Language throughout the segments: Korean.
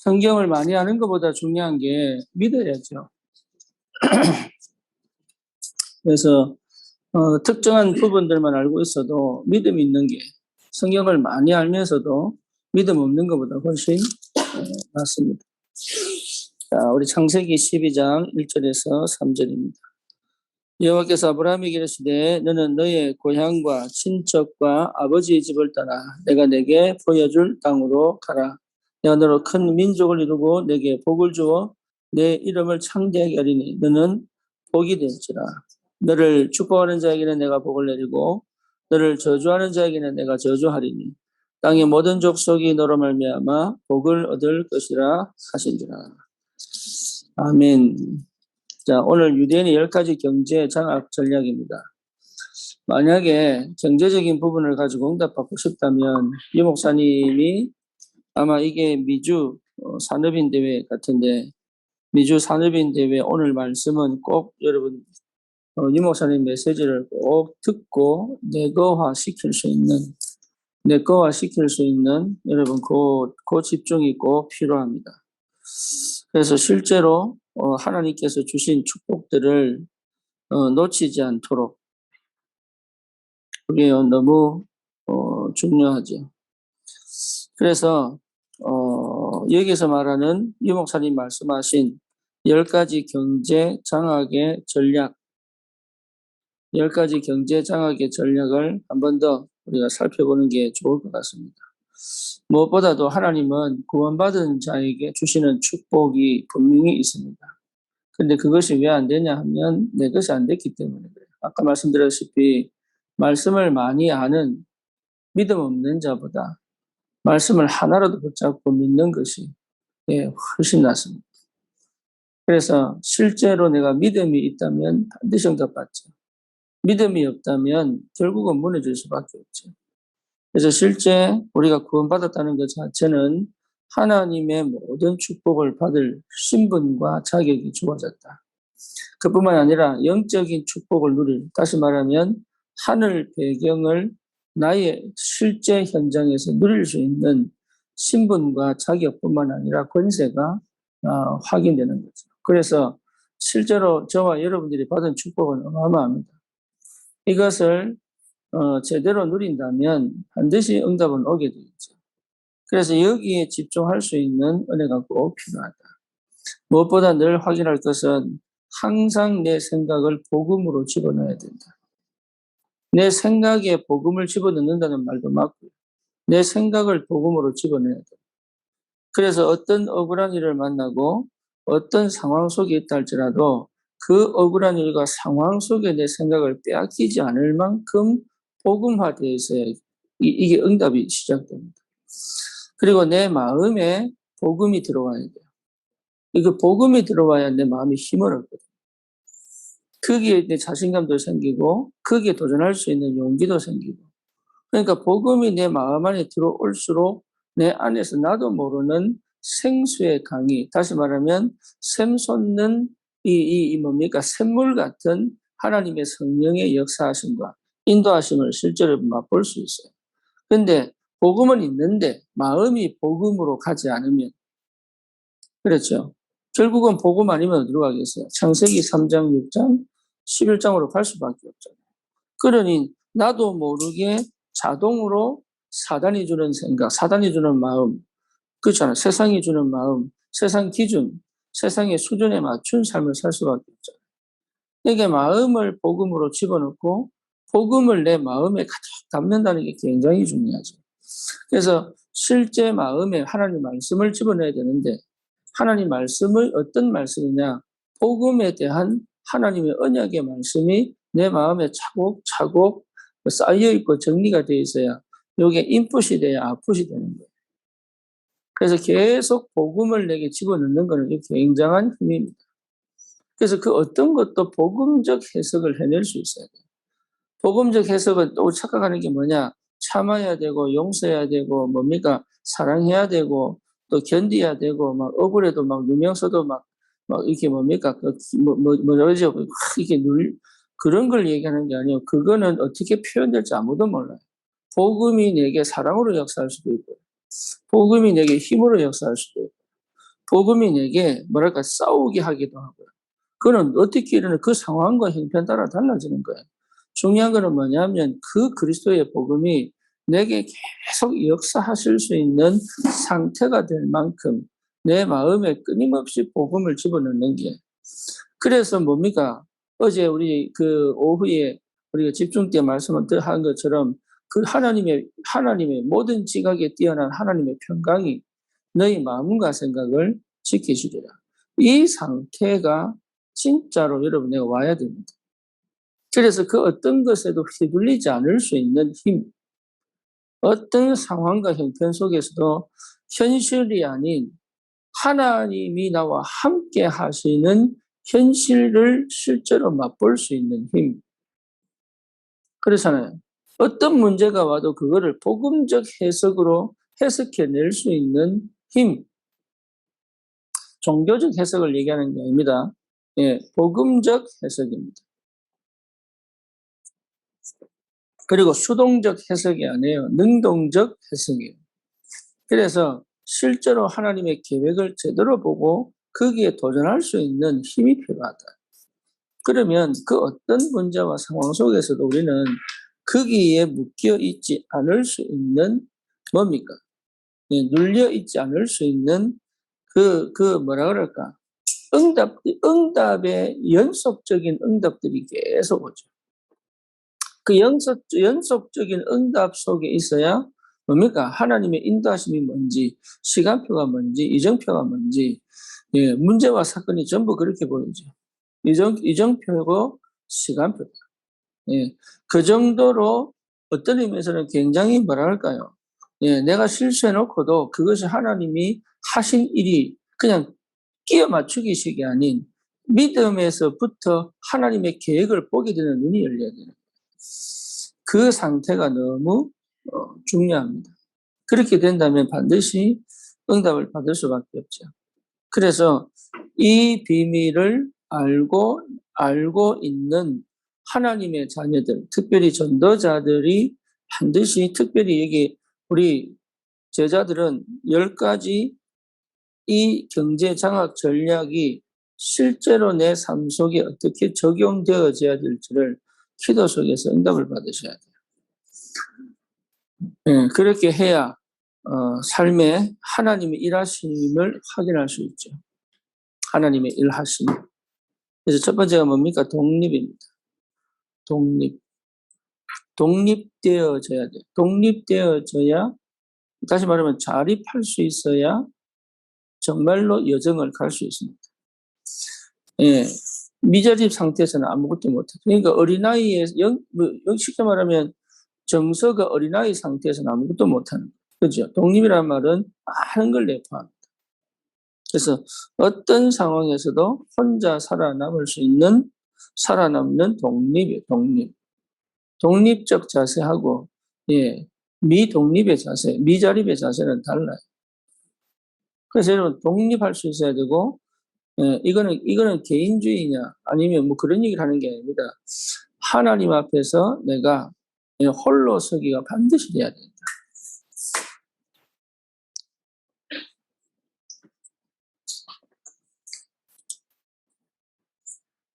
성경을 많이 아는 것보다 중요한 게 믿어야죠. 그래서 특정한 부분들만 알고 있어도 믿음이 있는 게 성경을 많이 알면서도 믿음 없는 것보다 훨씬 낫습니다. 자, 우리 창세기 12장 1절에서 3절입니다. 여호와께서 아브라함에게 이르시되 너는 너의 고향과 친척과 아버지의 집을 떠나 내가 내게 보여줄 땅으로 가라. 내가 너로 큰 민족을 이루고 내게 복을 주어 내 이름을 창대하게 하리니 너는 복이 될지라. 너를 축복하는 자에게는 내가 복을 내리고 너를 저주하는 자에게는 내가 저주하리니 땅의 모든 족속이 너로 말미암아 복을 얻을 것이라 하신지라. 아멘. 자, 오늘 유대인의 10가지 경제 장악 전략입니다. 만약에 경제적인 부분을 가지고 응답받고 싶다면 유 목사님이 아마 이게 미주 산업인 대회 같은데 미주 산업인 대회 오늘 말씀은 꼭 여러분 유 목사님 메시지를 꼭 듣고 내거화 시킬 수 있는 여러분 그 집중이 꼭 필요합니다. 그래서 실제로 하나님께서 주신 축복들을 놓치지 않도록 그게 너무 중요하죠. 그래서 여기서 말하는 유 목사님 말씀하신 10가지 경제 장악의 전략 10가지 경제 장악의 전략을 한 번 더 우리가 살펴보는 게 좋을 것 같습니다. 무엇보다도 하나님은 구원받은 자에게 주시는 축복이 분명히 있습니다. 근데 그것이 왜 안 되냐 하면 내 것이 안 됐기 때문에 그래요. 아까 말씀드렸다시피 말씀을 많이 아는 믿음 없는 자보다 말씀을 하나라도 붙잡고 믿는 것이 훨씬 낫습니다. 그래서 실제로 내가 믿음이 있다면 반드시 응답받죠. 믿음이 없다면 결국은 무너질 수밖에 없죠. 그래서 실제 우리가 구원받았다는 것 자체는 하나님의 모든 축복을 받을 신분과 자격이 주어졌다. 그뿐만 아니라 영적인 축복을 누릴, 다시 말하면 하늘 배경을 나의 실제 현장에서 누릴 수 있는 신분과 자격뿐만 아니라 권세가 확인되는 거죠. 그래서 실제로 저와 여러분들이 받은 축복은 어마어마합니다. 이것을 제대로 누린다면 반드시 응답은 오게 되겠죠. 그래서 여기에 집중할 수 있는 은혜가 꼭 필요하다. 무엇보다 늘 확인할 것은 항상 내 생각을 복음으로 집어넣어야 된다. 내 생각에 복음을 집어넣는다는 말도 맞고요. 내 생각을 복음으로 집어넣어야 된다. 그래서 어떤 억울한 일을 만나고 어떤 상황 속에 있다 할지라도 그 억울한 일과 상황 속에 내 생각을 빼앗기지 않을 만큼 복음화되어 있어야 이게 응답이 시작됩니다. 그리고 내 마음에 복음이 들어와야 돼요. 이거 복음이 들어와야 내 마음이 힘을 얻거든요. 거기에 내 자신감도 생기고 거기에 도전할 수 있는 용기도 생기고 그러니까 복음이 내 마음 안에 들어올수록 내 안에서 나도 모르는 생수의 강이 다시 말하면 샘솟는 이 뭡니까 샘물 같은 하나님의 성령의 역사하심과 인도하심을 실제로 맛볼 수 있어요. 그런데 복음은 있는데 마음이 복음으로 가지 않으면 그렇죠. 결국은 복음 아니면 어디로 가겠어요? 창세기 3장, 6장, 11장으로 갈 수밖에 없잖아요. 그러니 나도 모르게 자동으로 사단이 주는 생각, 사단이 주는 마음, 그렇잖아요. 세상이 주는 마음, 세상 기준, 세상의 수준에 맞춘 삶을 살 수밖에 없잖아요. 그러니까 마음을 복음으로 집어넣고 복음을 내 마음에 가득 담는다는 게 굉장히 중요하죠. 그래서 실제 마음에 하나님 말씀을 집어넣어야 되는데 하나님 말씀의 어떤 말씀이냐 복음에 대한 하나님의 언약의 말씀이 내 마음에 차곡차곡 쌓여있고 정리가 되어 있어야 이게 인풋이 돼야 아웃풋이 되는 거예요. 그래서 계속 복음을 내게 집어넣는 것은 굉장한 힘입니다. 그래서 그 어떤 것도 복음적 해석을 해낼 수 있어야 돼요. 복음적 해석은 또 착각하는 게 뭐냐 참아야 되고 용서해야 되고 뭡니까 사랑해야 되고 또 견디어야 되고 막 억울해도 막 누명서도 막 이렇게 뭡니까 뭐죠 이렇게 그런 걸 얘기하는 게 아니에요. 그거는 어떻게 표현될지 아무도 몰라요. 복음이 내게 사랑으로 역사할 수도 있고 복음이 내게 힘으로 역사할 수도 있고 복음이 내게 뭐랄까 싸우게 하기도 하고요. 그거는 어떻게 일어나 그 상황과 형편 따라 달라지는 거예요. 중요한 거는 뭐냐면 그 그리스도의 복음이 내게 계속 역사하실 수 있는 상태가 될 만큼 내 마음에 끊임없이 복음을 집어넣는 게. 그래서 뭡니까? 어제 우리 그 오후에 우리가 집중 때 말씀을 한 것처럼 그 하나님의 모든 지각에 뛰어난 하나님의 평강이 너희 마음과 생각을 지키시리라. 이 상태가 진짜로 여러분 내가 와야 됩니다. 그래서 그 어떤 것에도 휘둘리지 않을 수 있는 힘, 어떤 상황과 형편 속에서도 현실이 아닌 하나님이 나와 함께 하시는 현실을 실제로 맛볼 수 있는 힘. 그렇잖아요. 어떤 문제가 와도 그거를 복음적 해석으로 해석해낼 수 있는 힘. 종교적 해석을 얘기하는 게 아닙니다. 예, 복음적 해석입니다. 그리고 수동적 해석이 아니에요. 능동적 해석이에요. 그래서 실제로 하나님의 계획을 제대로 보고 거기에 도전할 수 있는 힘이 필요하다. 그러면 그 어떤 문제와 상황 속에서도 우리는 거기에 묶여 있지 않을 수 있는 뭡니까? 예, 눌려 있지 않을 수 있는 뭐라 그럴까? 응답의 연속적인 응답들이 계속 오죠. 그 연속적인 응답 속에 있어야 뭡니까? 하나님의 인도하심이 뭔지, 시간표가 뭔지, 이정표가 뭔지, 예, 문제와 사건이 전부 그렇게 보이죠. 이정표고 시간표다. 예, 그 정도로 어떤 의미에서는 굉장히 뭐랄까요? 예, 내가 실수해놓고도 그것이 하나님이 하신 일이 그냥 끼워 맞추기식이 아닌 믿음에서부터 하나님의 계획을 보게 되는 눈이 열려야 되는 그 상태가 너무 중요합니다. 그렇게 된다면 반드시 응답을 받을 수밖에 없죠. 그래서 이 비밀을 알고 있는 하나님의 자녀들, 특별히 전도자들이 반드시 특별히 여기 우리 제자들은 10가지 이 경제 장악 전략이 실제로 내 삶 속에 어떻게 적용되어져야 될지를 기도 속에서 응답을 받으셔야 돼요. 네, 그렇게 해야 삶에 하나님의 일하심을 확인할 수 있죠. 하나님의 일하심. 그래서 첫 번째가 뭡니까? 독립입니다. 독립되어져야 돼요. 독립되어져야, 다시 말하면 자립할 수 있어야 정말로 여정을 갈 수 있습니다. 예, 미자립 상태에서는 아무것도 못해요. 그러니까 어린아이에, 쉽게 말하면 정서가 어린아이 상태에서는 아무것도 못하는 거예요. 그죠? 독립이라는 말은 많은 걸 내포합니다. 그래서 어떤 상황에서도 혼자 살아남을 수 있는, 살아남는 독립이에요, 독립. 독립적 자세하고, 예, 미독립의 자세, 미자립의 자세는 달라요. 그래서 여러분, 독립할 수 있어야 되고, 예, 이거는 개인주의냐, 아니면 뭐 그런 얘기를 하는 게 아닙니다. 하나님 앞에서 내가 홀로 서기가 반드시 돼야 된다.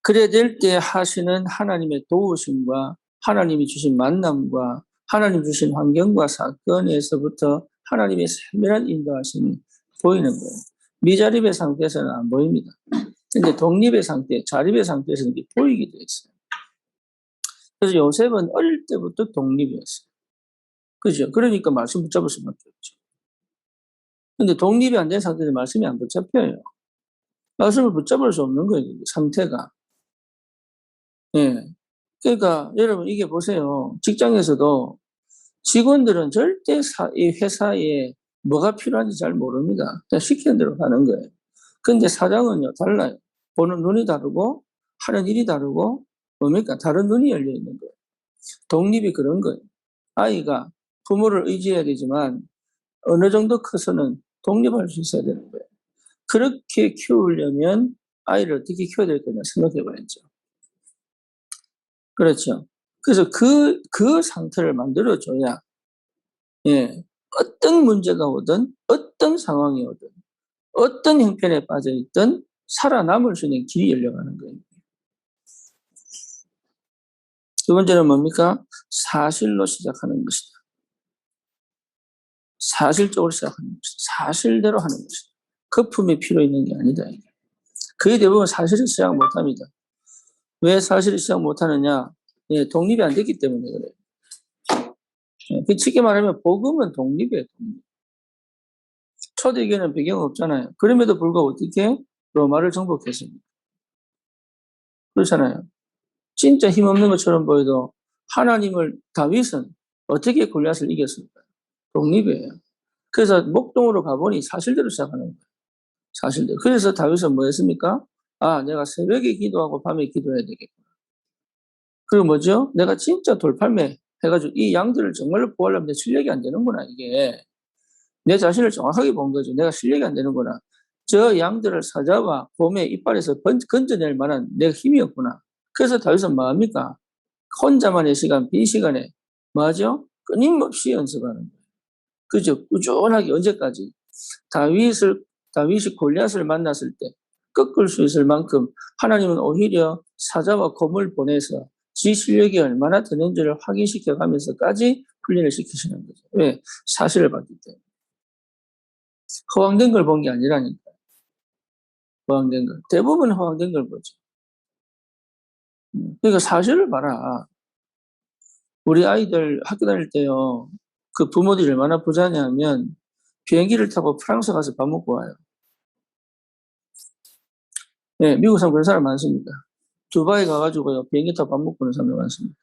그래야 될 때 하시는 하나님의 도우심과 하나님이 주신 만남과 하나님 주신 환경과 사건에서부터 하나님의 세밀한 인도하심이 보이는 거예요. 미자립의 상태에서는 안 보입니다. 근데 독립의 상태, 자립의 상태에서는 이게 보이게 돼 있어요. 그래서 요셉은 어릴 때부터 독립이었어요. 그죠? 그러니까 말씀 붙잡을 수밖에 없죠. 근데 독립이 안 된 상태에서 말씀이 안 붙잡혀요. 말씀을 붙잡을 수 없는 거예요, 상태가. 예. 그러니까 여러분 이게 보세요. 직장에서도 직원들은 절대 이 회사에 뭐가 필요한지 잘 모릅니다. 그냥 시키는 대로 하는 거예요. 근데 사장은요, 달라요. 보는 눈이 다르고 하는 일이 다르고 뭡니까? 다른 눈이 열려 있는 거예요. 독립이 그런 거예요. 아이가 부모를 의지해야 되지만 어느 정도 커서는 독립할 수 있어야 되는 거예요. 그렇게 키우려면 아이를 어떻게 키워야 될 거냐 생각해 봐야죠. 그렇죠. 그래서 그 상태를 만들어줘야, 예, 어떤 문제가 오든, 어떤 상황이 오든, 어떤 형편에 빠져 있든 살아남을 수 있는 길이 열려가는 거예요. 두 번째는 뭡니까? 사실로 시작하는 것이다. 사실적으로 시작하는 것이다. 사실대로 하는 것이다. 거품이 필요 있는 게 아니다. 이게. 거의 대부분 사실을 시작 못합니다. 왜 사실을 시작 못하느냐? 예, 독립이 안 됐기 때문에 그래요. 예, 쉽게 말하면 복음은 독립이에요. 독립. 초대교회는 배경 없잖아요. 그럼에도 불구하고 어떻게 로마를 정복했습니까? 그렇잖아요. 진짜 힘없는 것처럼 보여도 하나님을 다윗은 어떻게 골리앗을 이겼을까요? 독립이에요. 그래서 목동으로 가보니 사실대로 시작하는 거예요. 사실대로. 그래서 다윗은 뭐 했습니까? 아, 내가 새벽에 기도하고 밤에 기도해야 되겠구나. 그리고 뭐죠? 내가 진짜 돌팔매 해가지고 이 양들을 정말로 보호하려면 내 실력이 안 되는구나, 이게. 내 자신을 정확하게 본 거죠. 내가 실력이 안 되는구나. 저 양들을 사자와 곰의 이빨에서 건져낼 만한 내 힘이 없구나. 그래서 다윗은 뭐합니까? 혼자만의 시간, 빈 시간에 뭐하죠? 끊임없이 연습하는 거예요. 그죠? 꾸준하게 언제까지? 다윗이 골리앗을 만났을 때 꺾을 수 있을 만큼 하나님은 오히려 사자와 곰을 보내서 지 실력이 얼마나 되는지를 확인시켜 가면서까지 훈련을 시키시는 거죠. 왜? 사실을 봤기 때문에. 허황된 걸 본 게 아니라니까. 허황된 걸. 대부분 허황된 걸 보죠. 그러니까 사실을 봐라. 우리 아이들 학교 다닐 때요. 그 부모들이 얼마나 부자냐면 비행기를 타고 프랑스 가서 밥 먹고 와요. 네, 미국 사람 그런 사람 많습니다. 두바이 가가지고요. 비행기 타고 밥 먹고 오는 사람들 많습니다.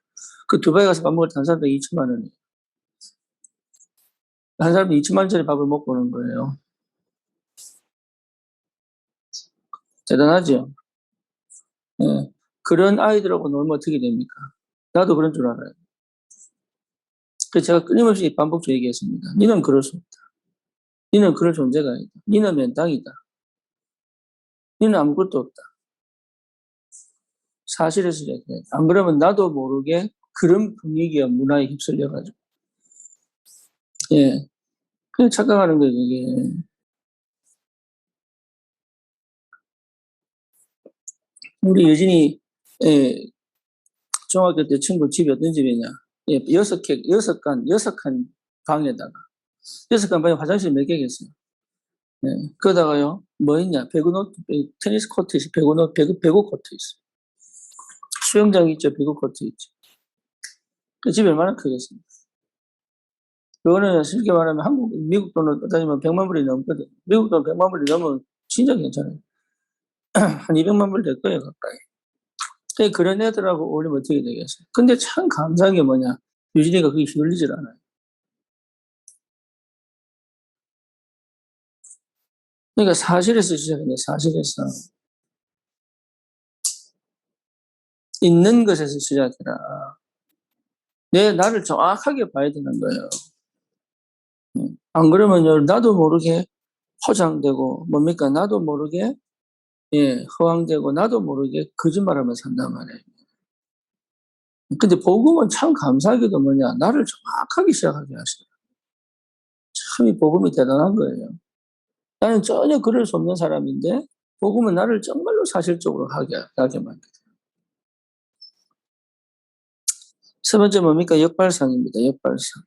그 두바이 가서 밥 먹을 때 한 사람당 2천만 원이에요. 한 사람당 2천만 원짜리 밥을 먹고 오는 거예요. 대단하죠? 네. 그런 아이들하고 놀면 어떻게 됩니까? 나도 그런 줄 알아요. 그래서 제가 끊임없이 반복적으로 얘기했습니다. 니는 그럴 수 없다. 니는 그럴 존재가 아니다. 니는 맨땅이다. 니는 아무것도 없다. 사실에서 시작해야 돼. 안 그러면 나도 모르게 그런 분위기와 문화에 휩쓸려가지고. 예. 그냥 착각하는 거예요, 이게. 우리 여진이, 예, 중학교 때 친구 집이 어떤 집이냐. 예, 여섯 칸 방에다가. 여섯 칸 방에 화장실 몇 개겠어요. 예, 그러다가요, 뭐 있냐. 테니스 코트 있어. 배구 코트 있어. 수영장 있죠. 배구 코트 있죠. 그 집이 얼마나 크겠습니까? 그거는 쉽게 말하면 미국 돈으로 따지면 100만 불이 넘거든. 미국 돈 100만 불이 넘으면 진짜 괜찮아요. 한 200만 불 될 거예요, 가까이. 그런 애들하고 어울리면 어떻게 되겠어요? 근데 참 감사한 게 뭐냐. 유진이가 그게 휘둘리질 않아요. 그러니까 사실에서 시작해요, 사실에서. 있는 것에서 시작해라. 나를 정확하게 봐야 되는 거예요. 안 그러면요, 나도 모르게 포장되고, 뭡니까? 나도 모르게, 예, 허황되고, 나도 모르게 거짓말하면 산단 말이에요. 근데 복음은 참 감사하게도 뭐냐, 나를 정확하게 시작하게 하시더라. 참 이 복음이 대단한 거예요. 나는 전혀 그럴 수 없는 사람인데, 복음은 나를 정말로 사실적으로 하게 만들어요. 세 번째 뭡니까? 역발상입니다. 역발상.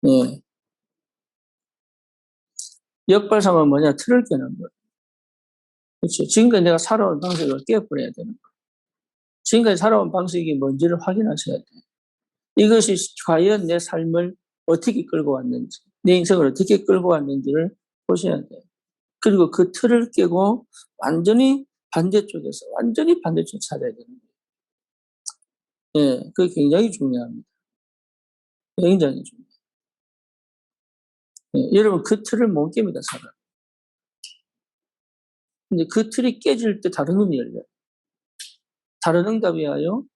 예. 역발상은 뭐냐? 틀을 깨는 거예요. 그렇죠. 지금까지 내가 살아온 방식을 깨버려야 되는 거예요. 지금까지 살아온 방식이 뭔지를 확인하셔야 돼요. 이것이 과연 내 삶을 어떻게 끌고 왔는지, 내 인생을 어떻게 끌고 왔는지를 보셔야 돼요. 그리고 그 틀을 깨고 완전히 반대쪽 찾아야 되는 거예요. 예, 그게 굉장히 중요합니다. 굉장히 중요해요. 예, 여러분, 그 틀을 못 깹니다, 사람. 근데 그 틀이 깨질 때 다른 눈이 열려요. 다른 응답이 와요.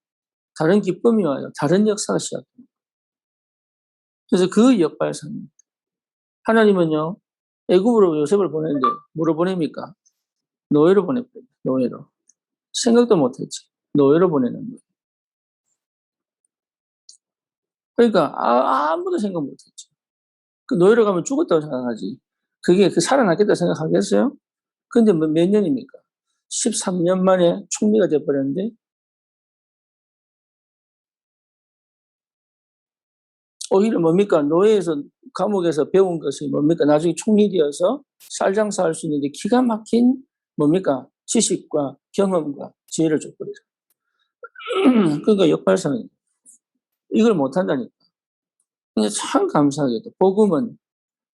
다른 기쁨이 와요. 다른 역사가 시작됩니다. 그래서 그 역발상입니다. 하나님은요, 애굽으로 요셉을 보내는데 뭐로 보냅니까? 노예로 보내버립니다. 노예로. 생각도 못했지. 노예로 보내는 거예요. 그러니까 아무도 생각 못했지. 그 노예로 가면 죽었다고 생각하지. 그게 살아났겠다 생각하겠어요? 근데 몇 년입니까? 13년 만에 총리가 돼버렸는데, 오히려 뭡니까? 노예에서, 감옥에서 배운 것이 뭡니까? 나중에 총리 되어서 쌀장사할 수 있는데 기가 막힌 뭡니까? 지식과 경험과 지혜를 줬거든요. 그러니까 역발상이 이걸 못한다니까. 근데 참 감사하게도 복음은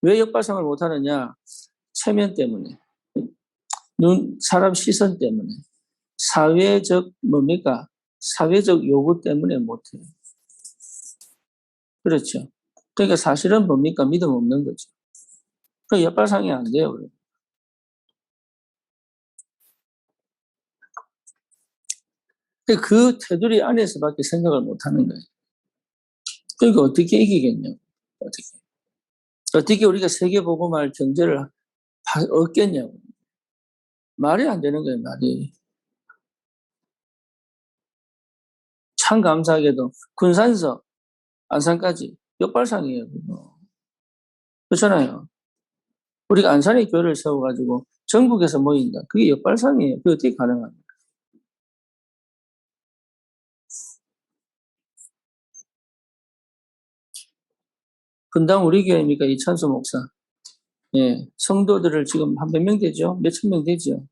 왜 역발상을 못하느냐? 체면 때문에, 사람 시선 때문에, 사회적 뭡니까? 사회적 요구 때문에 못해요. 그렇죠. 그러니까 사실은 뭡니까? 믿음 없는 거죠. 그 역발상이 안 돼요. 그 테두리 안에서밖에 생각을 못 하는 거예요. 그러니까 어떻게 이기겠냐고. 어떻게 우리가 세계보고말 경제를 얻겠냐고. 말이 안 되는 거예요, 말이. 참 감사하게도 군산서, 안산까지 역발상이에요. 그거. 그렇잖아요. 우리가 안산에 교회를 세워가지고 전국에서 모인다. 그게 역발상이에요. 그게 어떻게 가능합니까? 분당 우리 교회입니까? 이찬수 목사. 예. 성도들을 지금 한 몇 명 되죠? 몇천 명 되죠?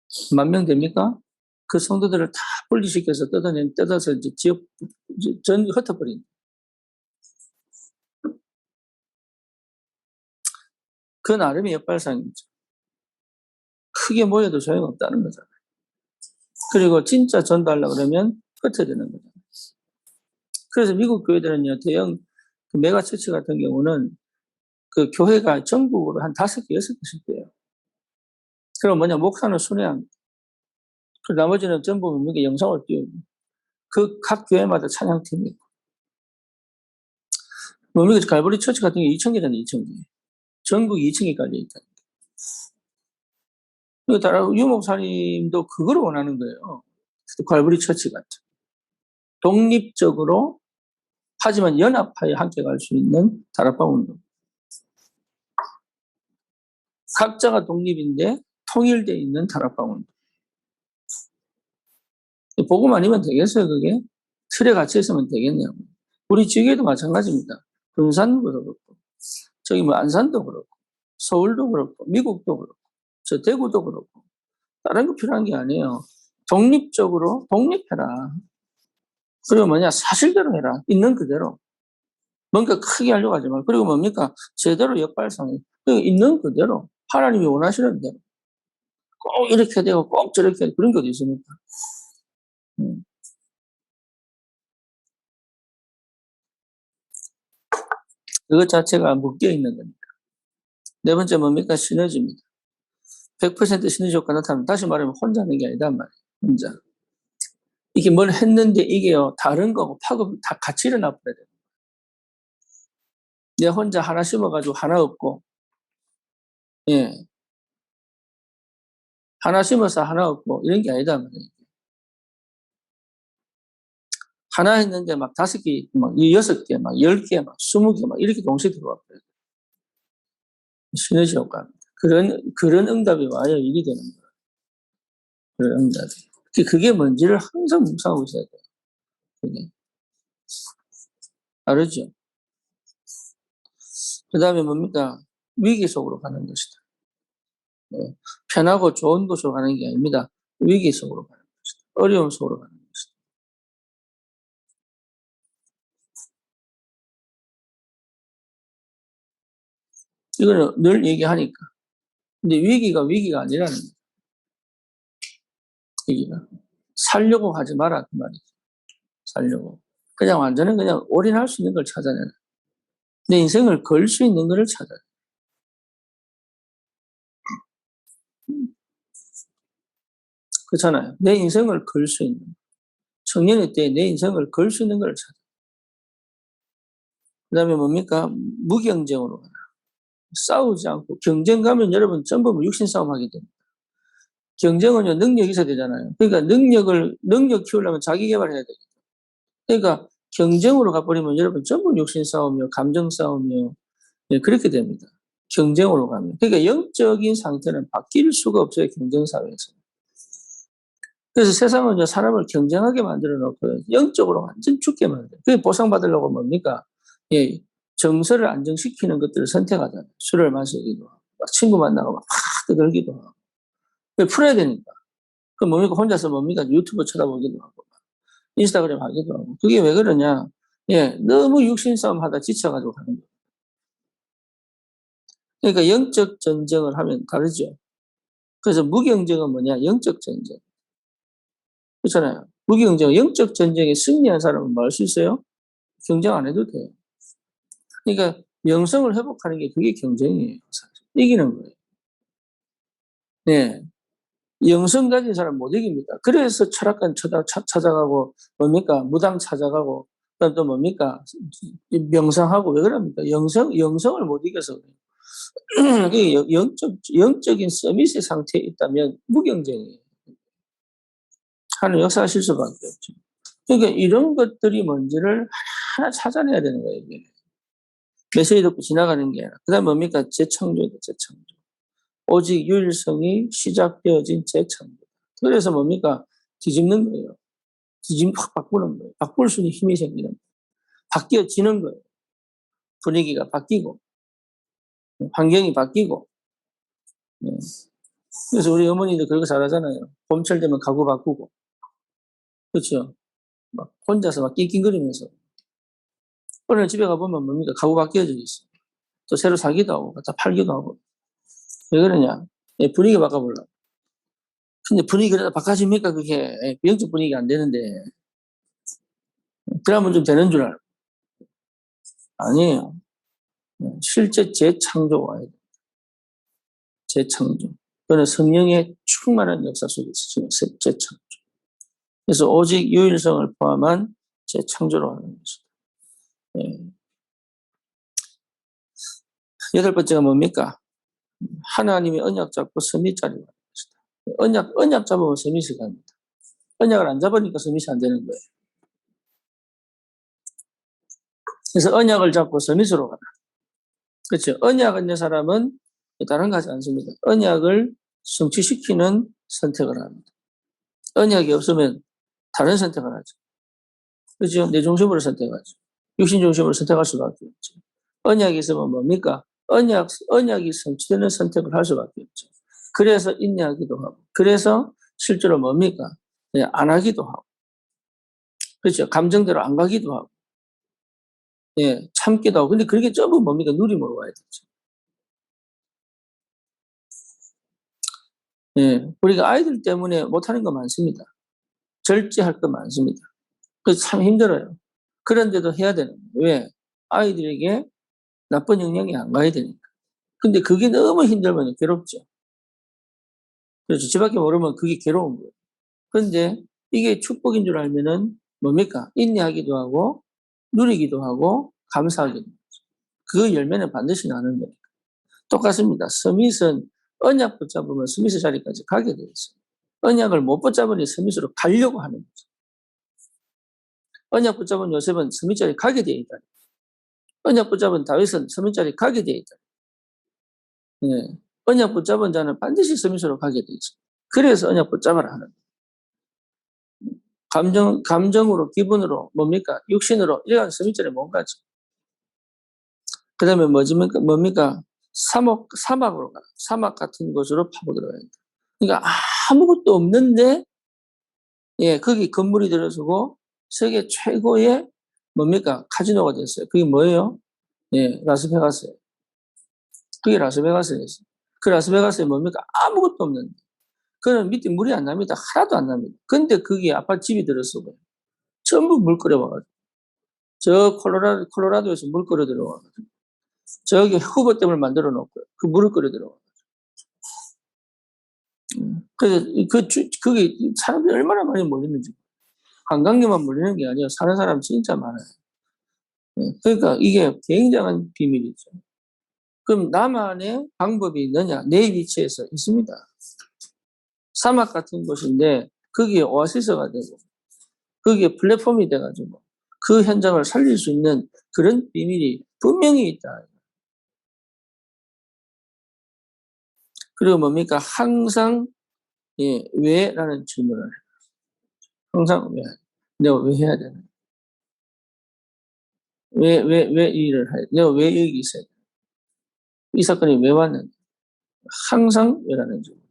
10,000명 됩니까? 그 성도들을 다 분리시켜서 뜯어서 이제 전 흩어버린. 그 나름의 역발상이죠. 크게 모여도 소용없다는 거잖아요. 그리고 진짜 전달하려고 그러면 흩어지는 거잖아요. 그래서 미국 교회들은요, 대형 그 메가처치 같은 경우는 그 교회가 전국으로 한 5개, 6개씩 돼요. 그럼 뭐냐, 목사는 순회합니다. 그 나머지는 전부 뭡니까? 영상을 띄우고. 그 각 교회마다 찬양팀이 있고. 뭡니까? 갈보리 처치 같은 게 2,000개잖아요, 2,000개. 전국 2층에 깔려있다. 유목사님도 그걸 원하는 거예요. 갈보리 처치 같은. 독립적으로, 하지만 연합하여 함께 갈 수 있는 다락방 운동. 각자가 독립인데 통일되어 있는 다락방 운동. 보고 아니면 되겠어요, 그게? 틀에 갇혀 있으면 되겠네요. 우리 지역에도 마찬가지입니다. 군산도 그렇고, 저기 뭐 안산도 그렇고, 서울도 그렇고, 미국도 그렇고, 저 대구도 그렇고, 다른 거 필요한 게 아니에요. 독립적으로 독립해라. 그리고 뭐냐, 사실대로 해라. 있는 그대로. 뭔가 크게 하려고 하지 말고. 그리고 뭡니까? 제대로 역발상이. 있는 그대로. 하나님이 원하시는 대로. 꼭 이렇게 되고 꼭 저렇게 되고 그런 게 어디 있습니까? 그것 자체가 묶여 있는 거니까. 네 번째 뭡니까? 시너지입니다. 100% 시너지 효과 나타나면 다시 말하면 혼자 하는 게 아니다 말이에요. 혼자. 이게 뭘 했는데 이게요, 다른 거고 파급 다 같이 일어나 버려야 돼요. 내 혼자 하나 심어가지고 하나 없고, 예. 하나 심어서 하나 없고, 이런 게 아니다 말이에요. 하나 했는데 막 5개, 막 6개, 막 10개, 막 20개, 막 이렇게 동시에 들어와 버려요. 시너지 효과입니다. 그런 응답이 와야 일이 되는 거예요. 그런 응답이. 그게 뭔지를 항상 묵상하고 있어야 돼요. 그게. 다르죠? 그 다음에 뭡니까? 위기 속으로 가는 것이다. 네. 편하고 좋은 곳으로 가는 게 아닙니다. 위기 속으로 가는 것이다. 어려움 속으로 가는 것이다. 이거는 늘 얘기하니까. 근데 위기가 아니라는 거예요. 위기가. 살려고 하지 마라, 그 말이죠. 살려고. 그냥 완전히 그냥 올인할 수 있는 걸 찾아내라. 내 인생을 걸 수 있는 걸 찾아라. 그렇잖아요. 내 인생을 걸 수 있는. 청년의 때 내 인생을 걸 수 있는 걸 찾아. 그 다음에 뭡니까? 무경쟁으로 가라. 싸우지 않고. 경쟁 가면 여러분 전부 육신 싸움 하게 됩니다. 경쟁은요, 능력이 있어야 되잖아요. 그러니까 능력 키우려면 자기 개발해야 돼요. 그러니까 경쟁으로 가버리면 여러분 전부 육신 싸움이요, 감정 싸움이요, 예, 그렇게 됩니다. 경쟁으로 가면. 그러니까 영적인 상태는 바뀔 수가 없어요. 경쟁사회에서. 그래서 세상은 이제 사람을 경쟁하게 만들어 놓고 영적으로 완전 죽게 만들어요. 그게 보상받으려고 뭡니까? 예, 정서를 안정시키는 것들을 선택하잖아요. 술을 마시기도 하고, 막 친구 만나고 막 떠들기도 하고. 풀어야 되니까. 그 뭡니까? 혼자서 뭡니까? 유튜브 쳐다보기도 하고, 인스타그램 하기도 하고. 그게 왜 그러냐? 예, 너무 육신 싸움 하다 지쳐가지고 하는 거예요. 그러니까 영적 전쟁을 하면 다르죠. 그래서 무경쟁은 뭐냐? 영적 전쟁. 그렇잖아요. 무경쟁, 영적 전쟁에 승리한 사람은 뭐 할 수 있어요? 경쟁 안 해도 돼요. 그러니까 영성을 회복하는 게 그게 경쟁이에요. 사실. 이기는 거예요. 네. 영성 가진 사람 못 이깁니다. 그래서 철학관 찾아가고 뭡니까? 무당 찾아가고 그다음 또 뭡니까? 명상하고 왜 그럽니까? 영성을 못 이겨서 그래요. 그게 영적인 서밋의 상태에 있다면 무경쟁이에요. 하는 역사가 실 수밖에 없죠. 그러니까 이런 것들이 뭔지를 하나 찾아내야 되는 거예요. 이게. 메시지 듣고 지나가는 게 아니라. 그 다음 뭡니까? 재창조다, 재창조. 오직 유일성이 시작되어진 재창조. 그래서 뭡니까? 뒤집는 거예요. 확 바꾸는 거예요. 바꿀 수 있는 힘이 생기는 거예요. 바뀌어지는 거예요. 분위기가 바뀌고, 환경이 바뀌고. 네. 그래서 우리 어머니도 그런 거 잘하잖아요. 봄철 되면 가구 바꾸고. 그렇죠? 막 혼자서 막 낑낑거리면서. 오늘 집에 가보면 뭡니까? 가구 바뀌어져 있어. 또 새로 사기도 하고, 갖다 팔기도 하고. 왜 그러냐? 예, 분위기 바꿔보려고. 근데 분위기 그러다 바꿔집니까? 그게. 예, 영적 분위기 안 되는데. 그러면 좀 되는 줄 알고. 아니에요. 예, 실제 재창조가 와야 돼. 재창조. 그거는 성령의 충만한 역사 속에서 지금 재창조. 그래서 오직 유일성을 포함한 재창조로 하는 것이다. 예. 여덟 번째가 뭡니까? 하나님의 언약 잡고 서밋 자리로 가는 것이다. 언약 잡으면 서밋이 갑니다. 언약을 안 잡으니까 서밋이 안 되는 거예요. 그래서 언약을 잡고 서밋으로 가라. 그렇죠. 언약 있는 사람은 다른 거 하지 않습니다. 언약을 성취시키는 선택을 합니다. 언약이 없으면 다른 선택을 하죠. 그렇죠. 내 중심으로 선택하죠. 육신 중심으로 선택할 수밖에 없죠. 언약이 있으면 뭡니까? 언약이 성취되는 선택을 할 수밖에 없죠. 그래서 인내하기도 하고, 그래서 실제로 뭡니까? 그냥 안 하기도 하고, 그렇죠. 감정대로 안 가기도 하고, 예, 참기도 하고. 근데 그게 전부 뭡니까? 누림으로 와야 되죠. 예, 우리가 아이들 때문에 못하는 거 많습니다. 절제할 거 많습니다. 그래서 참 힘들어요. 그런데도 해야 되는 거예요. 왜? 아이들에게 나쁜 영향이 안 가야 되니까. 근데 그게 너무 힘들면 괴롭죠. 그렇죠. 집밖에 모르면 그게 괴로운 거예요. 그런데 이게 축복인 줄 알면은 뭡니까? 인내하기도 하고, 누리기도 하고, 감사하기도 하죠. 그 열매는 반드시 나는 거예요. 똑같습니다. 서밋은 언약 붙잡으면 서밋의 자리까지 가게 돼 있어요. 언약을 못 붙잡으니 서밋으로 가려고 하는 거죠. 언약 붙잡은 요셉은 서밋 자리에 가게 돼 있다. 언약 붙잡은 다윗은 서밋 자리에 가게 돼 있다. 예. 언약 붙잡은 자는 반드시 서밋으로 가게 돼 있어요. 그래서 언약 붙잡아라 하는 거예요. 감정으로, 기분으로, 뭡니까? 육신으로, 이런 서밋 자리에 못 가죠. 그 다음에 뭡니까? 사막으로 가. 사막 같은 곳으로 파고 들어가야 돼. 그러니까 아무것도 없는데, 예, 거기 건물이 들어서고, 세계 최고의 뭡니까? 카지노가 됐어요. 그게 뭐예요? 예, 라스베가스예요. 그게 라스베가스였어요. 그 라스베가스에 뭡니까? 아무것도 없는데. 그는 밑에 물이 안 납니다. 하나도 안 납니다. 근데 거기에 아파트 집이 들었어요. 전부 물 끓여와가지고. 저 콜로라도에서 물 끓여 들어와가지고. 저기 후보댐을 만들어 놓고 그 물을 끓여 들어와가지고. 그래서 그게 사람들이 얼마나 많이 몰리는지. 관광객만 몰리는 게 아니라 사는 사람 진짜 많아요. 그러니까 이게 굉장한 비밀이죠. 그럼 나만의 방법이 있느냐? 내 위치에서 있습니다. 사막 같은 곳인데 거기에 오아시스가 되고 거기에 플랫폼이 돼가지고 그 현장을 살릴 수 있는 그런 비밀이 분명히 있다. 그리고 뭡니까? 항상 예, 왜라는 질문을 해요. 항상 왜? 내가 왜 해야 되나? 왜 이 일을 해야 돼? 내가 왜 여기 있어야 돼? 이 사건이 왜 왔는데? 항상 왜라는 질문.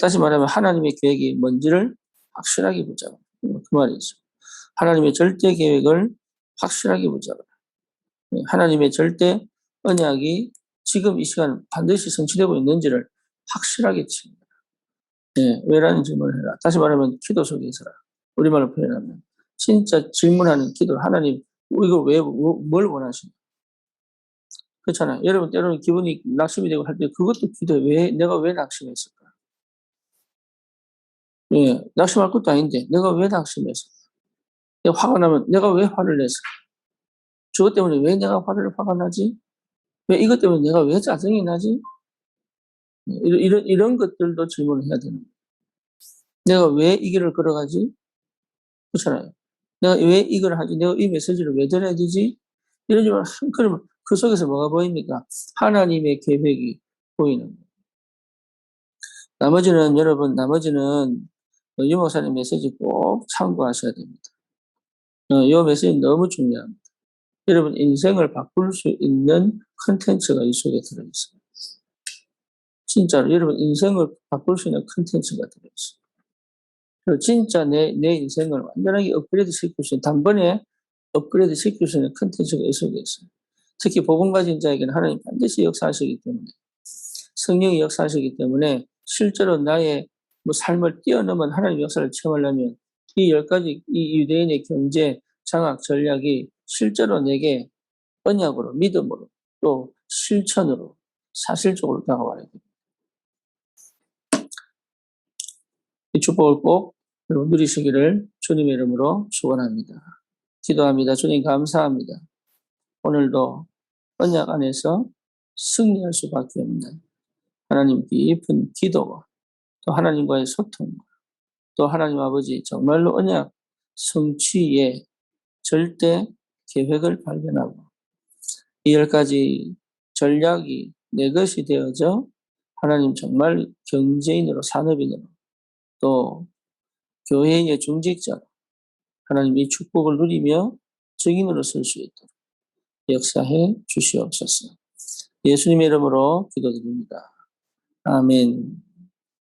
다시 말하면 하나님의 계획이 뭔지를 확실하게 보자고. 그 말이죠. 하나님의 절대 계획을 확실하게 보자고. 하나님의 절대 언약이 지금 이 시간 반드시 성취되고 있는지를 확실하게 칩니다. 예, 왜라는 질문을 해라. 다시 말하면 기도 속에서라. 우리말로 표현하면 진짜 질문하는 기도. 하나님 이거 뭘 원하시나? 그렇잖아요. 여러분 때로는 기분이 낙심이 되고 할 때 그것도 기도해. 내가 왜 낙심했을까? 예, 낙심할 것도 아닌데 내가 왜 낙심했을까? 내가 화가 나면 내가 왜 화를 냈을까? 저것 때문에 왜 내가 화가 나지? 왜 이것 때문에 내가 왜 짜증이 나지? 이런 것들도 질문을 해야 되는 거예요. 내가 왜 이 길을 걸어가지? 그렇잖아요. 내가 왜 이걸 하지? 내가 이 메시지를 왜 들어야 되지? 이런 질문, 그러면 그 속에서 뭐가 보입니까? 하나님의 계획이 보이는 거예요. 나머지는 유 목사님 메시지 꼭 참고하셔야 됩니다. 이 메시지 너무 중요합니다. 여러분 인생을 바꿀 수 있는 컨텐츠가 이 속에 들어있어요. 진짜로 여러분 인생을 바꿀 수 있는 컨텐츠가 들어있어요. 그리고 진짜 내 인생을 완전하게 업그레이드 시킬 수 있는, 단번에 업그레이드 시킬 수 있는 컨텐츠가 이 속에 있어요. 특히 복음 가진 자에게는 하나님 반드시 역사하시기 때문에, 성령이 역사하시기 때문에 실제로 나의 삶을 뛰어넘은 하나님 역사를 체험하려면 이 10가지 이 유대인의 경제, 장악, 전략이 실제로 내게 언약으로, 믿음으로, 또 실천으로, 사실적으로 다가와야 됩니다. 이 축복을 꼭 누리시기를 주님의 이름으로 축원합니다. 기도합니다. 주님 감사합니다. 오늘도 언약 안에서 승리할 수밖에 없는 하나님 깊은 기도와 또 하나님과의 소통과 또 하나님 아버지 정말로 언약 성취의 절대 계획을 발견하고 이 10가지 전략이 내 것이 되어져 하나님 정말 경제인으로 산업인으로 또 교회의 중직자로 하나님 이 축복을 누리며 증인으로 설 수 있도록 역사해 주시옵소서. 예수님의 이름으로 기도드립니다. 아멘.